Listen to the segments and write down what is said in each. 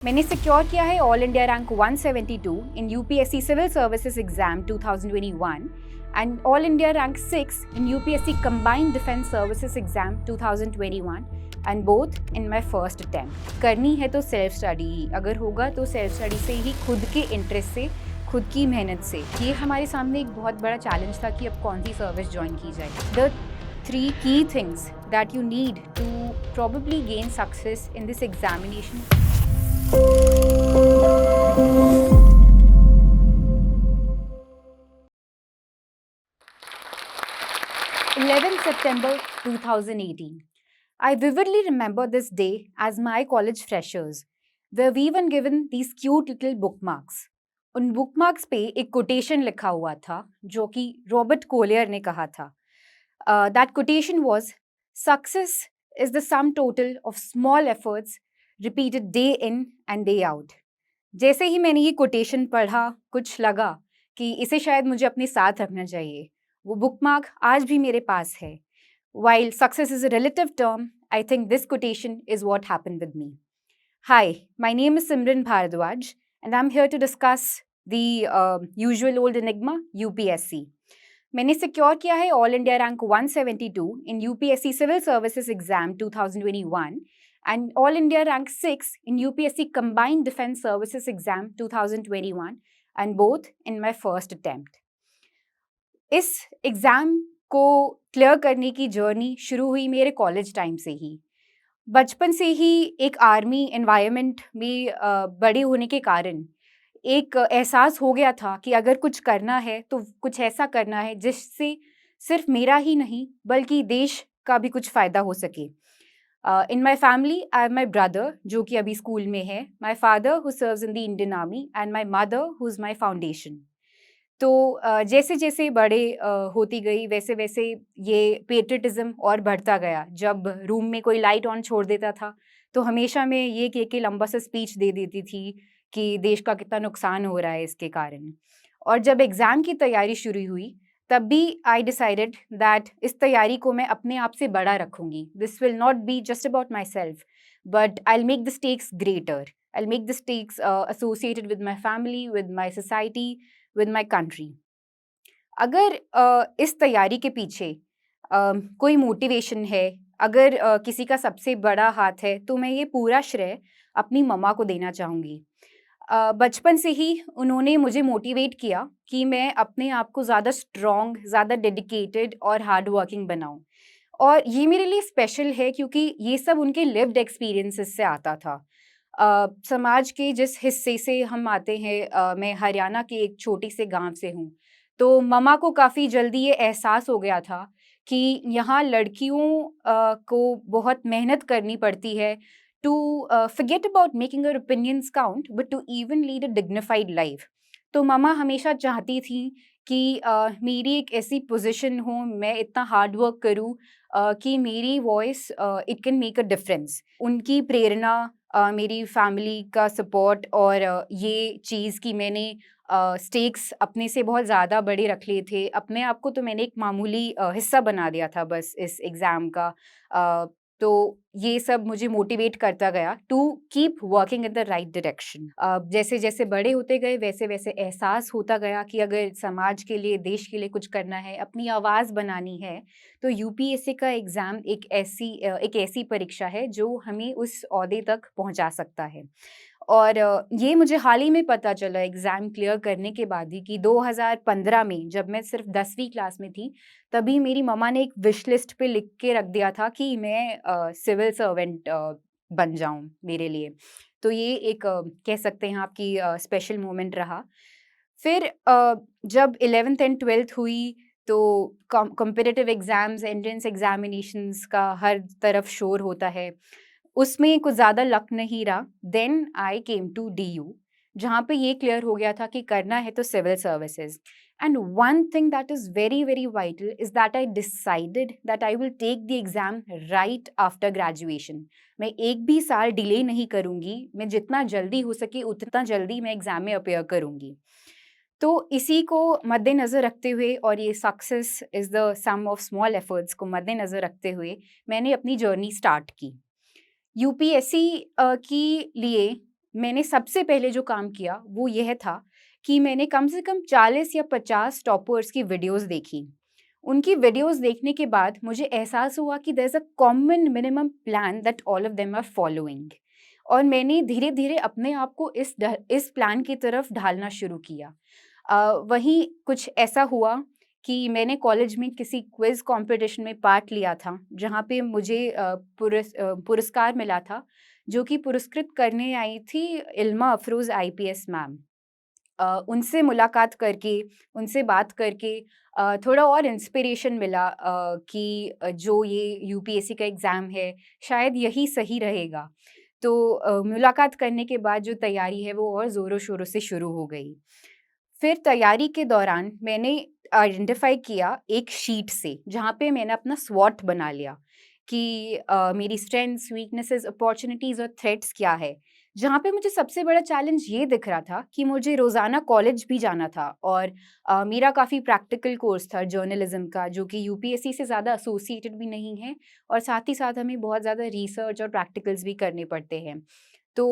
मैंने सिक्योर किया है all India rank 172 in UPSC civil services exam 2021 and all India rank 6 in UPSC combined defence services exam 2021 and both in my first attempt. करनी है तो self study ही, अगर होगा तो सेल्फ स्टडी से ही, खुद के इंटरेस्ट से, खुद की मेहनत से। ये हमारे सामने एक बहुत बड़ा चैलेंज था कि अब कौन सी सर्विस ज्वाइन की जाए। The 3 key things that you need to probably gain success in this examination. 11th September 2018. I vividly remember this day as my college freshers, where we were given these cute little bookmarks. उन bookmarks पे एक quotation लिखा हुआ था जो कि Robert Collier ने कहा था. That quotation was, "Success is the sum total of small efforts repeated day in and day out." जैसे ही मैंने ये कोटेशन पढ़ा, कुछ लगा कि इसे शायद मुझे अपने साथ रखना चाहिए। वो बुकमार्क आज भी मेरे पास है। While success is a relative term, I think this quotation is what happened with me. Hi, my name is Simran Bharadwaj, and I'm here to discuss the usual old enigma, UPSC. मैंने secure किया है all India rank 172 in UPSC civil services exam 2021 and All India rank 6 in UPSC Combined Defense Services Exam 2021 and both in my first attempt. इस exam को clear करने की journey शुरू हुई मेरे कॉलेज टाइम से ही। बचपन से ही एक आर्मी एनवायरनमेंट में बड़े होने के कारण एक एहसास हो गया था कि अगर कुछ करना है तो कुछ ऐसा करना है जिससे सिर्फ मेरा ही नहीं बल्कि देश का भी कुछ फ़ायदा हो सके। In my family, I have my brother, जो कि अभी स्कूल में है, my father who serves in the Indian Army, and my mother who's my foundation. तो जैसे जैसे बड़े होती गई वैसे वैसे ये पेट्रियटिज्म और बढ़ता गया। जब रूम में कोई लाइट ऑन छोड़ देता था तो हमेशा मैं ये कह के लंबा सा स्पीच दे देती थी कि देश का कितना नुकसान हो रहा है इसके कारण। और जब एग्ज़ाम की तैयारी शुरू हुई तब भी आई डिसाइडेड दैट इस तैयारी को मैं अपने आप से बड़ा रखूँगी। This will not be just about my self but I will make the stakes greater. I will make the stakes associated with my family, with my society, with my country. अगर इस तैयारी के पीछे कोई मोटिवेशन है, अगर किसी का सबसे बड़ा हाथ है तो मैं ये पूरा श्रेय अपनी मम्मा को देना चाहूँगी। बचपन से ही उन्होंने मुझे मोटिवेट किया कि मैं अपने आप को ज़्यादा स्ट्रॉन्ग, ज़्यादा डेडिकेटेड और हार्ड वर्किंग बनाऊँ। और ये मेरे लिए स्पेशल है क्योंकि ये सब उनके लिव्ड एक्सपीरियंसेस से आता था। समाज के जिस हिस्से से हम आते हैं, मैं हरियाणा के एक छोटे से गाँव से हूँ, तो मम्मा को काफ़ी जल्दी ये एहसास हो गया था कि यहाँ लड़कियों को बहुत मेहनत करनी पड़ती है to forget about making her opinions count, but to even lead a dignified life. तो मम्मा हमेशा चाहती थी कि मेरी एक ऐसी पोजीशन हो, मैं इतना हार्ड वर्क करूँ कि मेरी voice it can make a difference. उनकी प्रेरणा, मेरी फैमिली का सपोर्ट और ये चीज़ कि मैंने स्टेक्स अपने से बहुत ज़्यादा बड़े रख लिए थे। अपने आप को तो मैंने एक मामूली हिस्सा बना दिया था बस इस एग्ज़ाम का। तो ये सब मुझे मोटिवेट करता गया to keep working in the right direction. जैसे जैसे बड़े होते गए वैसे वैसे एहसास होता गया कि अगर समाज के लिए, देश के लिए कुछ करना है, अपनी आवाज़ बनानी है, तो यूपीएससी का एग्ज़ाम एक ऐसी परीक्षा है जो हमें उस ओहदे तक पहुंचा सकता है। और ये मुझे हाल ही में पता चला एग्ज़ाम क्लियर करने के बाद ही कि 2015 में जब मैं सिर्फ 10वीं क्लास में थी, तभी मेरी मम्मा ने एक विश लिस्ट पे लिख के रख दिया था कि मैं सिविल सर्वेंट बन जाऊँ मेरे लिए। तो ये एक कह सकते हैं आपकी स्पेशल मोमेंट रहा। फिर जब 11th एंड 12th हुई तो कॉम्पिटिटिव एग्ज़ाम्स, एंट्रेंस एग्ज़ामिनेशंस का हर तरफ शोर होता है। उसमें कुछ ज़्यादा लक नहीं रहा। Then I came to DU, जहाँ पे ये क्लियर हो गया था कि करना है तो civil services. And one thing that is very very vital is that I decided that I will take the exam right after graduation. मैं एक भी साल डिले नहीं करूँगी, मैं जितना जल्दी हो सके उतना जल्दी मैं एग्ज़ाम में अपीयर करूँगी। तो इसी को मद्देनज़र रखते हुए और ये success is the sum of small efforts को मद्देनज़र रखते हुए मैंने अपनी जर्नी स्टार्ट की। यूपीएससी के लिए मैंने सबसे पहले जो काम किया वो यह था कि मैंने कम से कम 40 या 50 टॉपर्स की वीडियोस देखी। उनकी वीडियोस देखने के बाद मुझे एहसास हुआ कि there is a common minimum plan that all of them are following, और मैंने धीरे-धीरे अपने आप को इस प्लान की तरफ ढालना शुरू किया। वहीं कुछ ऐसा हुआ कि मैंने कॉलेज में किसी क्विज़ कॉम्पिटिशन में पार्ट लिया था, जहाँ पे मुझे पुरस्कार मिला था, जो कि पुरस्कृत करने आई थी इल्मा अफ़रोज़ आईपीएस मैम। उनसे मुलाकात करके, उनसे बात करके थोड़ा और इंस्पिरेशन मिला कि जो ये यूपीएससी का एग्ज़ाम है, शायद यही सही रहेगा। तो मुलाकात करने के बाद जो तैयारी है, वो और ज़ोरों-शोरों से शुरू हो गई। फिर तैयारी के दौरान मैंने आइडेंटिफ़ाई किया एक शीट से, जहाँ पे मैंने अपना स्वॉट बना लिया कि मेरी स्ट्रेंथ्स, वीकनेसेस, अपॉर्च्युनिटीज़ और थ्रेट्स क्या है। जहाँ पे मुझे सबसे बड़ा चैलेंज ये दिख रहा था कि मुझे रोज़ाना कॉलेज भी जाना था, और मेरा काफ़ी प्रैक्टिकल कोर्स था जर्नलिज़्म का, जो कि यूपीएससी से ज़्यादा एसोसिएटेड भी नहीं है, और साथ ही साथ हमें बहुत ज़्यादा रिसर्च और प्रैक्टिकल्स भी करने पड़ते हैं। तो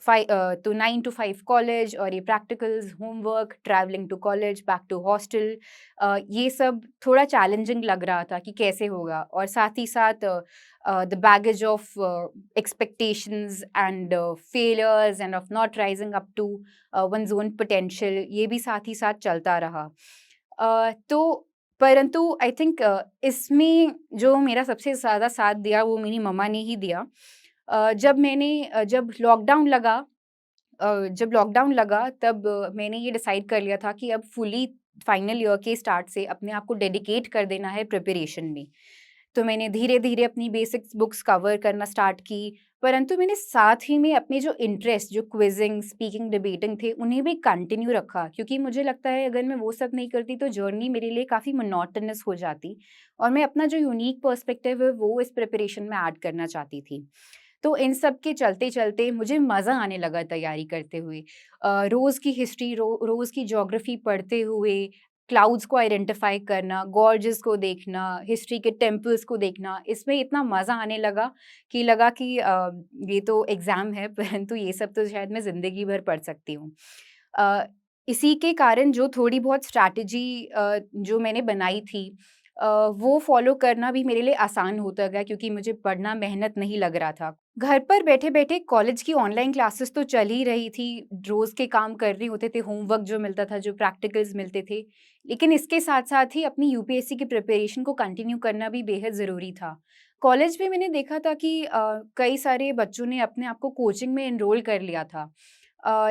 9 टू 5 कॉलेज, और ये practicals, homework, travelling to college, back to hostel, ये सब थोड़ा चैलेंजिंग लग रहा था कि कैसे होगा, और साथ ही साथ the baggage of expectations and failures and of not rising up to one's own potential, ये भी साथ ही साथ चलता रहा। तो परंतु आई थिंक इसमें जो मेरा सबसे ज़्यादा साथ दिया वो मेरी मम्मा ने ही दिया। जब लॉकडाउन लगा तब मैंने ये डिसाइड कर लिया था कि अब फुली फाइनल ईयर के स्टार्ट से अपने आप को डेडिकेट कर देना है प्रिपरेशन में। तो मैंने धीरे-धीरे अपनी बेसिक्स बुक्स कवर करना स्टार्ट की, परंतु मैंने साथ ही में अपने जो इंटरेस्ट, जो क्विज़िंग, स्पीकिंग, डिबेटिंग थे, उन्हें भी कंटिन्यू रखा, क्योंकि मुझे लगता है अगर मैं वो सब नहीं करती तो जर्नी मेरे लिए काफ़ी मोनोटोनस हो जाती, और मैं अपना जो यूनिक पर्सपेक्टिव है वो इस प्रिपरेशन में ऐड करना चाहती थी। तो इन सब के चलते-चलते मुझे मज़ा आने लगा तैयारी करते हुए। रोज़ की हिस्ट्री, रोज़ की ज्योग्राफी पढ़ते हुए, क्लाउड्स को आइडेंटिफ़ाई करना, गॉर्जेस को देखना, हिस्ट्री के टेम्पल्स को देखना, इसमें इतना मज़ा आने लगा कि ये तो एग्ज़ाम है, परंतु ये सब तो शायद मैं ज़िंदगी भर पढ़ सकती हूँ। अ, इसी के कारण जो थोड़ी बहुत स्ट्रैटेजी जो मैंने बनाई थी, वो फ़ॉलो करना भी मेरे लिए आसान होता गया, क्योंकि मुझे पढ़ना मेहनत नहीं लग रहा था। घर पर बैठे-बैठे कॉलेज की ऑनलाइन क्लासेस तो चल ही रही थी, रोज़ के काम कर रहे होते थे, होमवर्क जो मिलता था, जो प्रैक्टिकल्स मिलते थे। लेकिन इसके साथ-साथ ही अपनी यूपीएससी की प्रिपरेशन को कंटिन्यू करना भी बेहद ज़रूरी था। कॉलेज में मैंने देखा था कि कई सारे बच्चों ने अपने आप को कोचिंग में एनरोल कर लिया था।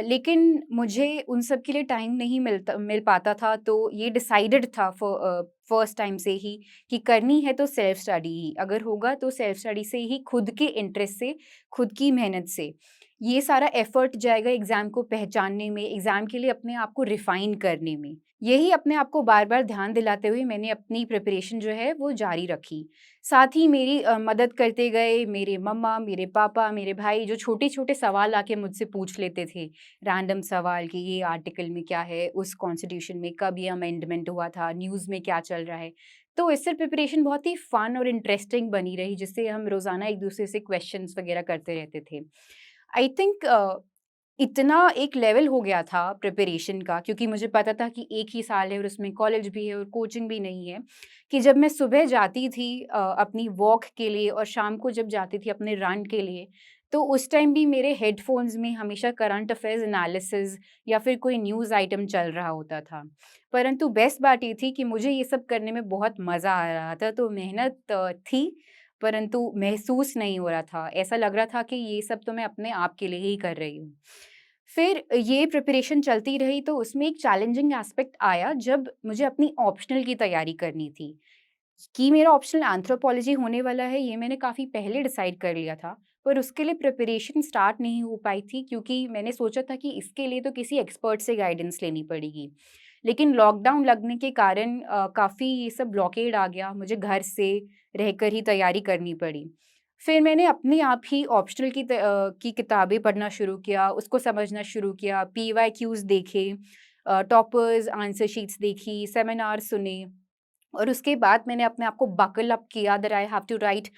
लेकिन मुझे उन सब के लिए टाइम नहीं मिल पाता था, तो ये डिसाइडेड था फर्स्ट टाइम से ही कि करनी है तो सेल्फ स्टडी ही, अगर होगा तो सेल्फ स्टडी से ही, खुद के इंटरेस्ट से, खुद की मेहनत से। ये सारा एफर्ट जाएगा एग्ज़ाम को पहचानने में, एग्ज़ाम के लिए अपने आप को रिफ़ाइन करने में। यही अपने आप को बार-बार ध्यान दिलाते हुए मैंने अपनी प्रिपरेशन जो है वो जारी रखी। साथ ही मेरी मदद करते गए मेरे मम्मा, मेरे पापा, मेरे भाई, जो छोटे-छोटे सवाल आके मुझसे पूछ लेते थे। रैंडम सवाल कि ये आर्टिकल में क्या है, उस कॉन्स्टिट्यूशन में कब ये अमेंडमेंट हुआ था, न्यूज़ में क्या चल रहा है। तो इससे प्रिपरेशन बहुत ही फन और इंटरेस्टिंग बनी रही, जिससे हम रोज़ाना एक-दूसरे से क्वेश्चन्स वगैरह करते रहते थे। आई थिंक इतना एक लेवल हो गया था प्रिपरेशन का, क्योंकि मुझे पता था कि 1 ही साल है और उसमें कॉलेज भी है और कोचिंग भी नहीं है, कि जब मैं सुबह जाती थी अपनी वॉक के लिए, और शाम को जब जाती थी अपने रन के लिए, तो उस टाइम भी मेरे हेडफ़ोन्स में हमेशा करंट अफ़ेयर्स एनालिसिस या फिर कोई न्यूज़ आइटम चल रहा होता था। परंतु बेस्ट बात ये थी कि मुझे ये सब करने में बहुत मज़ा आ रहा था, तो मेहनत थी, परंतु महसूस नहीं हो रहा था। ऐसा लग रहा था कि ये सब तो मैं अपने आप के लिए ही कर रही हूँ। फिर ये प्रिपरेशन चलती रही, तो उसमें एक चैलेंजिंग एस्पेक्ट आया जब मुझे अपनी ऑप्शनल की तैयारी करनी थी। कि मेरा ऑप्शनल एंथ्रोपोलॉजी होने वाला है, ये मैंने काफ़ी पहले डिसाइड कर लिया था, पर उसके लिए प्रिपरेशन स्टार्ट नहीं हो पाई थी, क्योंकि मैंने सोचा था कि इसके लिए तो किसी एक्सपर्ट से गाइडेंस लेनी पड़ेगी। लेकिन लॉकडाउन लगने के कारण काफ़ी ये सब ब्लॉकेड आ गया, मुझे घर से रहकर ही तैयारी करनी पड़ी। फिर मैंने अपने आप ही ऑप्शनल की किताबें पढ़ना शुरू किया, उसको समझना शुरू किया, पीवाईक्यूज़ देखे, टॉपर्स आंसर शीट्स देखी, सेमिनार सुने, और उसके बाद मैंने अपने आप को बकल अप किया that I have to write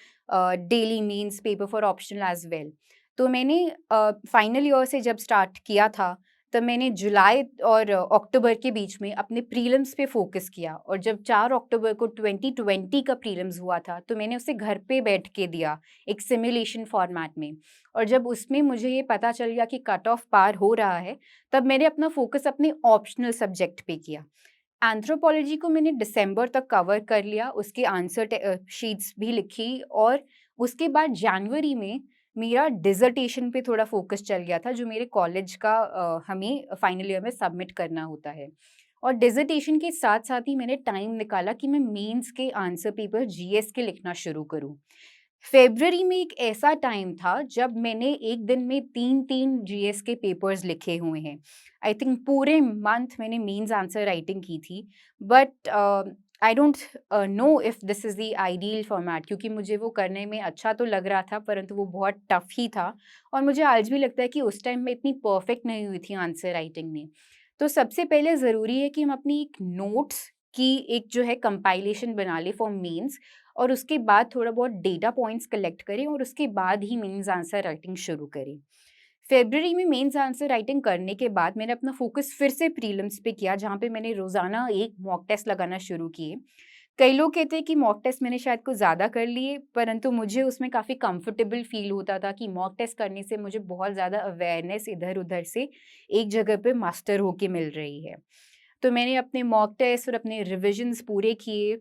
daily mains paper for optional as well. तो मैंने फाइनल ईयर से जब स्टार्ट किया था, तब मैंने जुलाई और अक्टूबर के बीच में अपने प्रीलिम्स पे फ़ोकस किया, और जब 4 अक्टूबर को 2020 का प्रीलिम्स हुआ था, तो मैंने उसे घर पे बैठ के दिया, एक सिमुलेशन फॉर्मेट में। और जब उसमें मुझे ये पता चल गया कि कट ऑफ पार हो रहा है, तब मैंने अपना फ़ोकस अपने ऑप्शनल सब्जेक्ट पे किया। एंथ्रोपोलॉजी को मैंने दिसंबर तक कवर कर लिया, उसकी आंसर शीट्स भी लिखी, और उसके बाद जनवरी में मेरा डिसर्टेशन पे थोड़ा फोकस चल गया था, जो मेरे कॉलेज का हमें फाइनल ईयर में सबमिट करना होता है। और डिसर्टेशन के साथ-साथ ही मैंने टाइम निकाला कि मैं मेंस के आंसर पेपर जीएस के लिखना शुरू करूँ। फ़रवरी में एक ऐसा टाइम था जब मैंने एक दिन में 3-3 जीएस के पेपर्स लिखे हुए हैं। आई थिंक पूरे मंथ मैंने मेंस आंसर राइटिंग की थी, but I don't know if this is the ideal format, क्योंकि मुझे वो करने में अच्छा तो लग रहा था, परंतु वो बहुत टफ ही था, और मुझे आज भी लगता है कि उस टाइम मैं इतनी परफेक्ट नहीं हुई थी आंसर राइटिंग में। तो सबसे पहले ज़रूरी है कि हम अपनी एक नोट्स की एक जो है कंपाइलेशन बना लें फॉर मेंस, और उसके बाद थोड़ा बहुत डेटा पॉइंट्स कलेक्ट करें, और उसके बाद ही मेंस आंसर राइटिंग शुरू करें। फ़रवरी में मेंस आंसर राइटिंग करने के बाद मैंने अपना फ़ोकस फिर से प्रीलिम्स पे किया, जहाँ पे मैंने रोज़ाना एक मॉक टेस्ट लगाना शुरू किए। कई लोग कहते हैं कि मॉक टेस्ट मैंने शायद कुछ ज़्यादा कर लिए, परंतु मुझे उसमें काफ़ी कंफर्टेबल फ़ील होता था कि मॉक टेस्ट करने से मुझे बहुत ज़्यादा अवेयरनेस इधर-उधर से एक जगह पे मास्टर होके मिल रही है। तो मैंने अपने मॉक टेस्ट और अपने रिविज़न्स पूरे किए।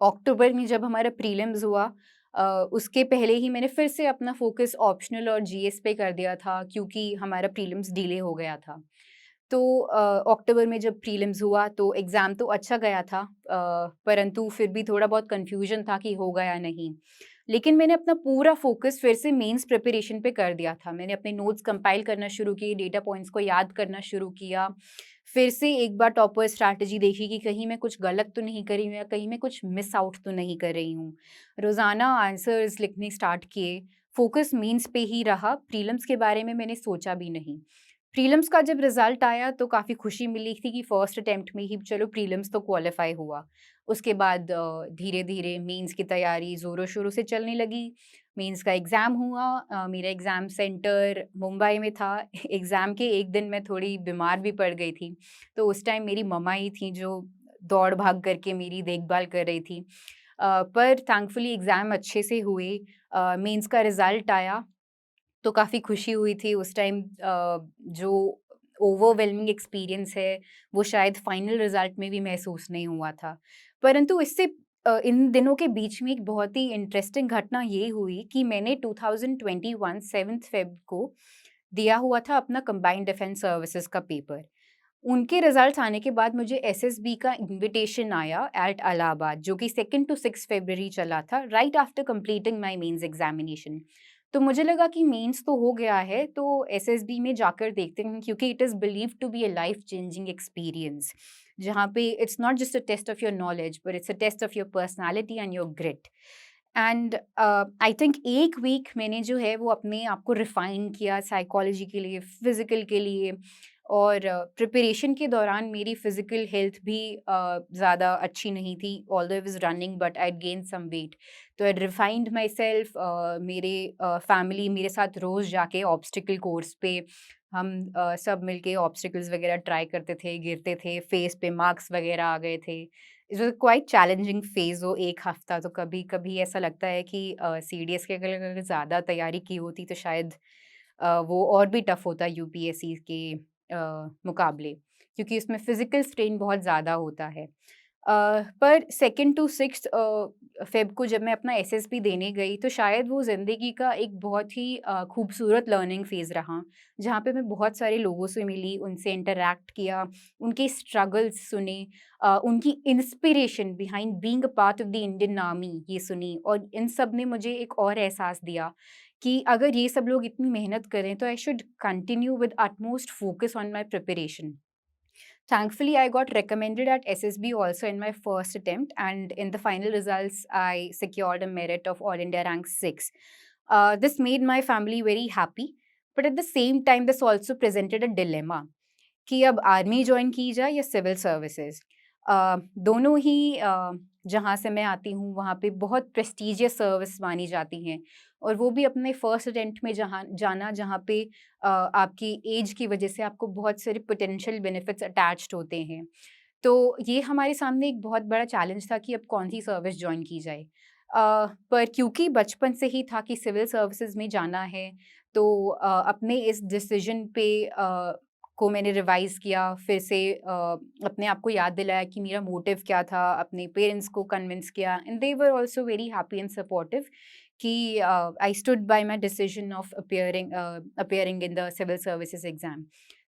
अक्टूबर में जब हमारा प्रीलिम्स हुआ, उसके पहले ही मैंने फिर से अपना फ़ोकस ऑप्शनल और जीएस पे कर दिया था, क्योंकि हमारा प्रीलिम्स डिले हो गया था। तो अक्टूबर में जब प्रीलिम्स हुआ तो एग्ज़ाम तो अच्छा गया था, परंतु फिर भी थोड़ा बहुत कन्फ्यूज़न था कि होगा या नहीं। लेकिन मैंने अपना पूरा फ़ोकस फिर से मेंस प्रिपरेशन पे कर दिया था। मैंने अपने नोट्स कंपाइल करना शुरू किए, डेटा पॉइंट्स को याद करना शुरू किया। फिर से एक बार टॉपर स्ट्रैटेजी देखी कि कहीं मैं कुछ गलत तो नहीं कर रही हूँ, या कहीं मैं कुछ मिस आउट तो नहीं कर रही हूँ। रोज़ाना आंसर्स लिखने स्टार्ट किए, फ़ोकस मेंस पे ही रहा, प्रीलिम्स के बारे में मैंने सोचा भी नहीं। प्रीलिम्स का जब रिज़ल्ट आया तो काफ़ी खुशी मिली थी कि फर्स्ट अटेम्प्ट में ही चलो प्रीलिम्स तो क्वालीफाई हुआ। उसके बाद धीरे-धीरे मेंस की तैयारी ज़ोरों-शोरों से चलने लगी। मेंस का एग्ज़ाम हुआ, मेरा एग्ज़ाम सेंटर मुंबई में था। एग्ज़ाम के एक दिन मैं थोड़ी बीमार भी पड़ गई थी, तो उस टाइम मेरी मम्मा ही थी जो दौड़-भाग करके मेरी देखभाल कर रही थी। पर थैंकफुली एग्ज़ाम अच्छे से हुए। मेंस का रिज़ल्ट आया तो काफ़ी खुशी हुई थी उस टाइम। जो ओवरवेलमिंग एक्सपीरियंस है, वो शायद फाइनल रिज़ल्ट में भी महसूस नहीं हुआ था। परंतु इससे इन दिनों के बीच में एक बहुत ही इंटरेस्टिंग घटना ये हुई कि मैंने 2021 7th फ़ेब को दिया हुआ था अपना कंबाइंड डिफेंस सर्विसेज़ का पेपर। उनके रिज़ल्ट्स आने के बाद मुझे एसएसबी का इन्विटेशन आया एट इलाहाबाद, जो कि 2nd टू 6 फरवरी चला था, right after completing my mains examination. तो मुझे लगा कि मेंस तो हो गया है, तो एसएसबी में जाकर देखते हैं, क्योंकि it is believed to be a life changing experience, जहाँ पे it's not just a test of your knowledge, but it's a test of your personality and your grit. And I think एक week मैंने जो है वो अपने आप को रिफाइन किया साइकोलॉजी के लिए, फिजिकल के लिए, और प्रिपरेशन के दौरान मेरी फिजिकल हेल्थ भी ज़्यादा अच्छी नहीं थी, although I was running but I gain some weight. तो आई रिफाइंड माई सेल्फ। मेरे फैमिली मेरे साथ रोज़ जाके ऑब्स्टिकल कोर्स पे हम सब मिलके ऑब्स्टिकल्स वगैरह ट्राई करते थे, गिरते थे, फेस पे मार्क्स वगैरह आ गए थे। It was quite challenging phase वो 1 हफ़्ता। तो कभी-कभी ऐसा लगता है कि सीडीएस की अगर ज़्यादा तैयारी की होती तो शायद वो और भी टफ़ होता यूपीएससी के मुकाबले, क्योंकि उसमें फ़िज़िकल स्ट्रेन बहुत ज़्यादा होता है। पर 2nd टू 6th फ़ेब को जब मैं अपना एसएसबी देने गई, तो शायद वो ज़िंदगी का एक बहुत ही खूबसूरत लर्निंग फ़ेज़ रहा, जहाँ पे मैं बहुत सारे लोगों से मिली, उनसे इंटरैक्ट किया, उनके स्ट्रगल्स सुने, उनकी inspiration behind being a part of the Indian army ये सुनी, और इन सब ने मुझे एक और एहसास दिया कि अगर ये सब लोग इतनी मेहनत करें, तो I should continue with utmost focus on my preparation. Thankfully, I got recommended at SSB also in my first attempt, and in the final results, I secured a merit of All India rank 6. This made my family very happy, but at the same time, this also presented a dilemma कि अब army join की जाए या civil services. दोनों ही जहाँ से मैं आती हूँ वहाँ पे बहुत प्रेस्टिजियस सर्विस मानी जाती हैं, और वो भी अपने फर्स्ट अटेम्प्ट में जहाँ पे आपकी एज की वजह से आपको बहुत सारे पोटेंशियल बेनिफिट्स अटैच्ड होते हैं। तो ये हमारे सामने एक बहुत बड़ा चैलेंज था कि अब कौन-सी सर्विस जॉइन की जाए। पर क्योंकि बचपन से ही था कि सिविल सर्विसेज़ में जाना है, तो अपने इस डिसीज़न पे को मैंने रिवाइज़ किया, फिर से अपने आप को याद दिलाया कि मेरा मोटिव क्या था, अपने पेरेंट्स को कन्विंस किया, and they were also very happy and supportive कि I stood by my decision of appearing in the civil services exam.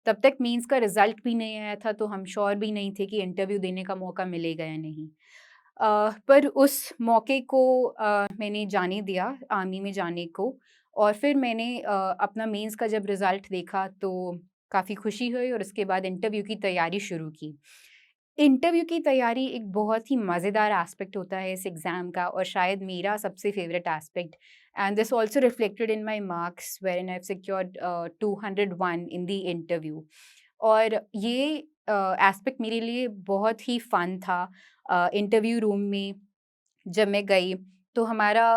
तब तक मेंस का रिज़ल्ट भी नहीं आया था, तो हम श्योर भी नहीं थे कि इंटरव्यू देने का मौका मिलेगा या नहीं। पर उस मौके को मैंने जाने दिया, आर्मी में जाने को, और फिर मैंने अपना मेंस का जब रिज़ल्ट देखा तो काफ़ी खुशी हुई, और उसके बाद इंटरव्यू की तैयारी शुरू की। इंटरव्यू की तैयारी एक बहुत ही मज़ेदार एस्पेक्ट होता है इस एग्ज़ाम का, और शायद मेरा सबसे favourite aspect, and this also reflected in my marks wherein I have secured 201 in the interview. और ये एस्पेक्ट मेरे लिए बहुत ही फ़न था। इंटरव्यू रूम में जब मैं गई, तो हमारा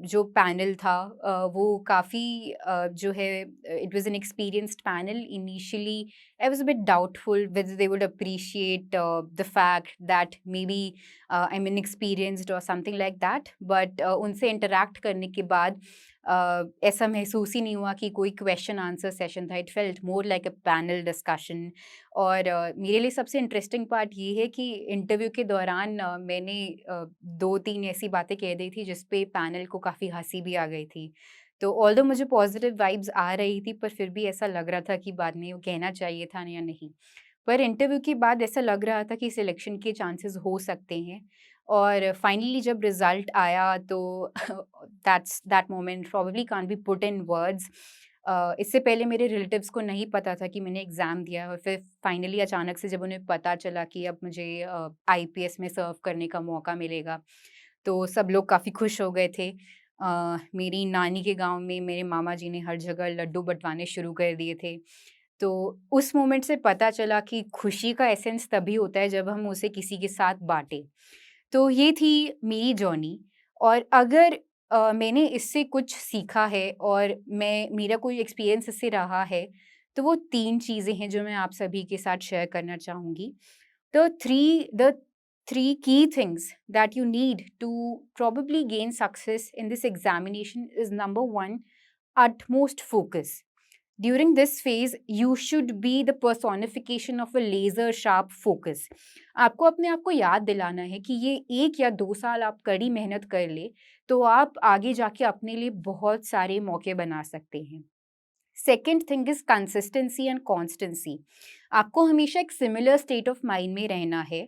जो पैनल था वो काफ़ी जो है, it was an experienced panel. Initially I was a bit doubtful whether they would appreciate the fact that maybe I am inexperienced और समथिंग लाइक दैट, बट उनसे इंटरैक्ट करने के बाद ऐसा महसूस ही नहीं हुआ कि कोई क्वेश्चन आंसर सेशन था। It felt more like a panel discussion. और मेरे लिए सबसे इंटरेस्टिंग पार्ट ये है कि इंटरव्यू के दौरान मैंने 2-3 ऐसी बातें कह दी थी जिस पे पैनल को काफ़ी हँसी भी आ गई थी। तो ऑल्दो मुझे पॉज़िटिव वाइब्स आ रही थी, पर फिर भी ऐसा लग रहा था कि बाद में वो कहना चाहिए था या नहीं। पर इंटरव्यू के बाद ऐसा लग रहा था कि सिलेक्शन के चांसेस हो सकते हैं, और फाइनली जब रिज़ल्ट आया तो that moment probably can't be put in words. इससे पहले मेरे रिलेटिव्स को नहीं पता था कि मैंने एग्ज़ाम दिया, और फिर फाइनली अचानक से जब उन्हें पता चला कि अब मुझे आईपीएस में सर्व करने का मौका मिलेगा, तो सब लोग काफ़ी खुश हो गए थे। मेरी नानी के गाँव में मेरे मामा जी ने हर जगह लड्डू बँटवाने शुरू कर दिए थे। तो उस मोमेंट से पता चला कि खुशी का एसेंस तभी होता है जब हम उसे किसी के साथ बाँटें। तो ये थी मेरी जर्नी, और अगर मैंने इससे कुछ सीखा है और मेरा कोई एक्सपीरियंस इससे रहा है, तो वो 3 चीज़ें हैं जो मैं आप सभी के साथ शेयर करना चाहूँगी। The 3 key things that you need to probably gain success in this examination is: number 1, utmost focus. During this phase, you should be the personification of a laser sharp focus. आपको अपने आप को याद दिलाना है कि ये 1 या 2 साल आप कड़ी मेहनत कर ले, तो आप आगे जाके अपने लिए बहुत सारे मौके बना सकते हैं। Second thing is consistency and constituency. आपको हमेशा एक सिमिलर स्टेट ऑफ माइंड में रहना है,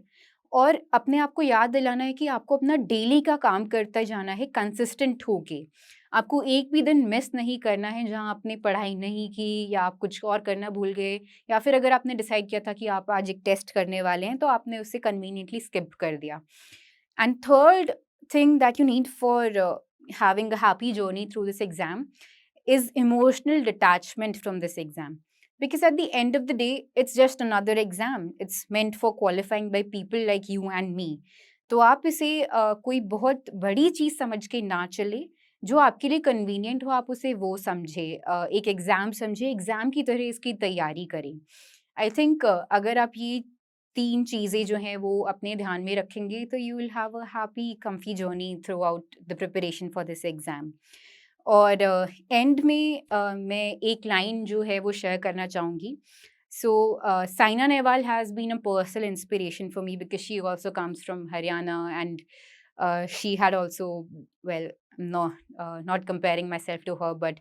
और अपने आप को याद दिलाना है कि आपको अपना डेली का काम करते जाना है कंसिस्टेंट होके। आपको एक भी दिन मिस नहीं करना है जहाँ आपने पढ़ाई नहीं की, या आप कुछ और करना भूल गए, या फिर अगर आपने डिसाइड किया था कि आप आज एक टेस्ट करने वाले हैं, तो आपने उसे कन्वीनियंटली स्किप कर दिया। And third thing that you need for having a happy journey through this exam is emotional detachment from this exam, because at the end of the day it's just another exam. It's meant for qualifying by people like you and me. तो आप इसे कोई बहुत बड़ी चीज़ समझ के ना चले, जो आपके लिए कन्वीनियंट हो आप उसे वो समझे, एक एग्ज़ाम समझे, एग्ज़ाम की तरह इसकी तैयारी करें। आई थिंक अगर आप ये 3 चीज़ें जो हैं वो अपने ध्यान में रखेंगे, तो you will have a happy comfy journey through out the preparation for this exam. और एंड में मैं एक लाइन जो है वो शेयर करना चाहूँगी। So Saina Nehwal has been a personal inspiration for me because she also comes from Haryana, and she had also, well, no, not comparing myself to her, but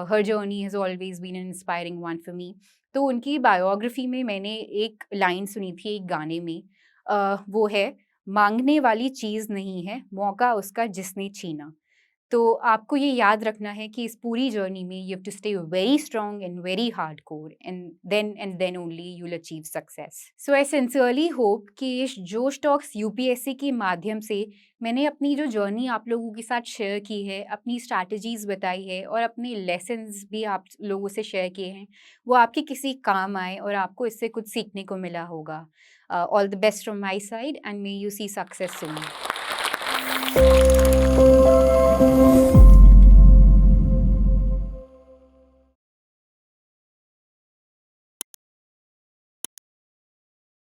her journey has always been an inspiring one for me. तो उनकी biography में मैंने एक line सुनी थी एक गाने में, वो है, मांगने वाली चीज़ नहीं है मौका उसका जिसने छीना। तो आपको ये याद रखना है कि इस पूरी जर्नी में you have to stay very strong and very hardcore, and then only you will achieve success. So I sincerely hope कि इस जोश टॉक्स यूपीएससी के माध्यम से मैंने अपनी जो जर्नी आप लोगों के साथ शेयर की है, अपनी स्ट्रैटेजीज बताई है, और अपने लेसन्स भी आप लोगों से शेयर किए हैं, वो आपके किसी काम आए और आपको इससे कुछ सीखने को मिला होगा। All the best from my side, and may you see success soon.